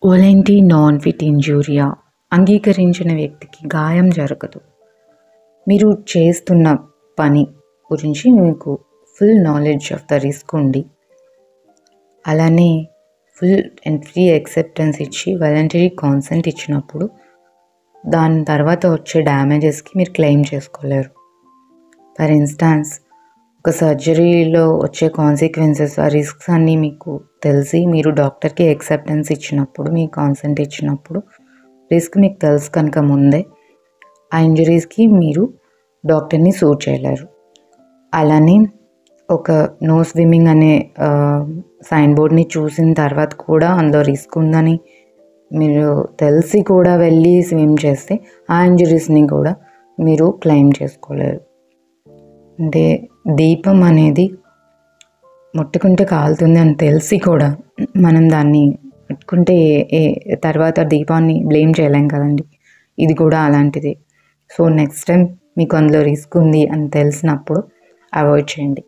ఓలెంటి non fit ఇంజూరియా అంగీకరించిన వ్యక్తికి గాయం జరగదు. మీరు చేస్తున్న పని గురించి మీకు full knowledge of the risk ఉండి, అలానే ఫుల్ అండ్ ఫ్రీ యాక్సెప్టెన్స్ ఇచ్చి వాలంటరీ కాన్సెంట్ ఇచ్చినప్పుడు దాని తర్వాత వచ్చే డ్యామేజెస్కి మీరు క్లెయిమ్ చేసుకోలేరు. ఫర్ ఇన్స్టాన్స్, ఒక సర్జరీలో వచ్చే కాన్సిక్వెన్సెస్, ఆ రిస్క్స్ అన్నీ మీకు తెలిసి మీరు డాక్టర్కి యాక్సెప్టెన్స్ ఇచ్చినప్పుడు, మీ కాన్సెంట్ ఇచ్చినప్పుడు రిస్క్ మీకు తెలుసు కనుక ముందే ఆ ఇంజరీస్కి మీరు డాక్టర్ని సూ చేయలేరు. అలానే ఒక నో స్విమ్మింగ్ అనే సైన్ బోర్డ్ని చూసిన తర్వాత కూడా అందులో రిస్క్ ఉందని మీరు తెలిసి కూడా వెళ్ళి స్విమ్ చేస్తే ఆ ఇంజరీస్ని కూడా మీరు క్లెయిమ్ చేసుకోలేరు. అంటే దీపం అనేది ముట్టుకుంటే కాలుతుంది అని తెలిసి కూడా మనం దాన్ని ముట్టుకుంటే తర్వాత దీపాన్ని బ్లేమ్ చేయలేం కదండి. ఇది కూడా అలాంటిదే. సో నెక్స్ట్ టైం మీకు అందులో రిస్క్ ఉంది అని తెలిసినప్పుడు అవాయిడ్ చేయండి.